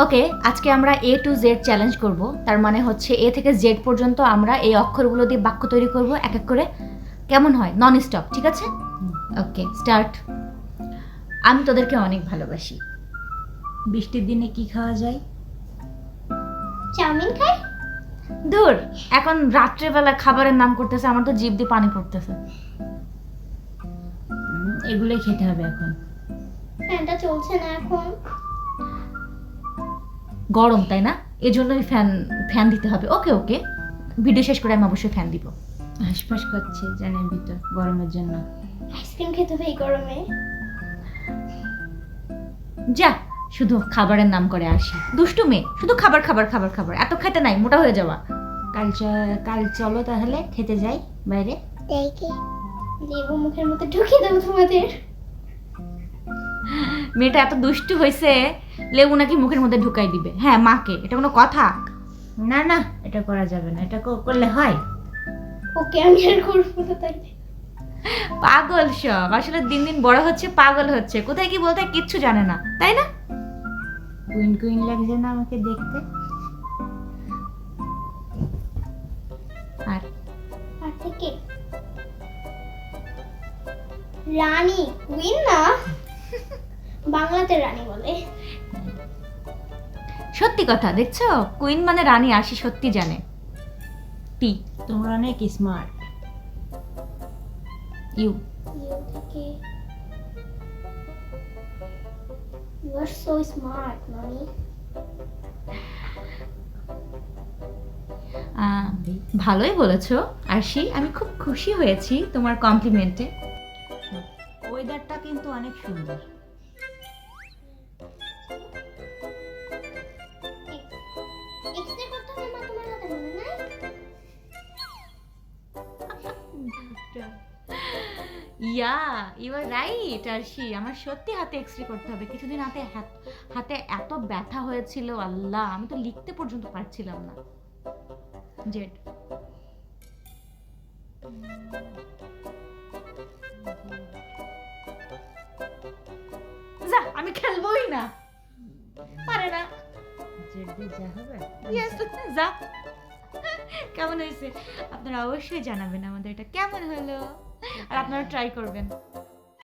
ওকে, আজকে আমরা A to Z challenge করব। তার মানে হচ্ছে A থেকে Z পর্যন্ত আমরা এই অক্ষরগুলো দিয়ে বাক্য তৈরি করব এক এক করে। কেমন হয়? নন স্টপ, ঠিক আছে? ওকে, স্টার্ট। আমি তোদেরকে অনেক ভালোবাসি। বৃষ্টির দিনে কি খাওয়া যায়? চাউমিন খাই। ধুর, এখন রাত্রেবেলা খাবারের নাম করতেছে, আমার তো জিভ দিয়ে পানি পড়তেছে। এগুলোই খেতে হবে এখন। ফ্যানটা চলছে না এখন। গরম তাই না? এজন্যই ফ্যান দিতে হবে। ওকে ওকে, ভিডিও শেষ করে আমি অবশ্যই ফ্যান দিব। হাঁসফাঁস করছে জানের ভিতর গরমের জন্য। আইসক্রিম খেতে হবে এই গরমে। যা, শুধু খাবারের নাম করে আসি। দুষ্টু মেয়ে, শুধু খাবার খাবার খাবার খাবার, এত খেতে নাই, মোটা হয়ে যাওয়া। কাল চলো তাহলে খেতে যাই বাইরে। দেখি লেবু মুখের মধ্যে ঢুকিয়ে দেবো তোমাদের। মেয়েটা এত দুষ্টু হয়েছে, লেবু নাকি মুখের মধ্যে ঢুকাই দিবে। হ্যাঁ, মাকে, এটা কোনো কথা? না না, এটা করা যাবে না, এটা করলে হয়। ওকে, আমি আর করবো না তাইলে। পাগল সব, আসলে দিন দিন বড় হচ্ছে, পাগল হচ্ছে, কোথায় কি বলতে হয় কিচ্ছু জানে না, তাই না? কুইন কুইন লাগছে না আমাকে দেখতে? আর আর থেকে রানী, কুইন না, বাংলাতে রানী বলে। সত্যি কথা, দেখছো, কুইন মানে রানী, আসি সত্যি জানে। টি তোমরা অনেক স্মার্ট। ইউ ইউ থেকে ইউ আর সো স্মার্ট মামি। ভালোই বলেছো আরশি, আমি খুব খুশি হয়েছি তোমার কমপ্লিমেন্টে। ওয়েদারটা কিন্তু অনেক সুন্দর। এক্সরে করতে হবে মা, তোমার হাতে মনে নাই? ইয়া, ইউ আর রাইট আরশি, আমার সত্যি হাতে এক্সরে করতে হবে। কিছুদিন হাতে এত ব্যথা হয়েছিল, আল্লাহ, আমি তো লিখতে পর্যন্ত পারছিলাম না। জেড যা, আমি খেলবোই না, পারে না। জেড দিয়ে যা হবে। Yes, যা। কেমন হয়েছে? আপনারা অবশ্যই জানাবেন আমাদের এটা কেমন হলো, আর আপনারা ট্রাই করবেন।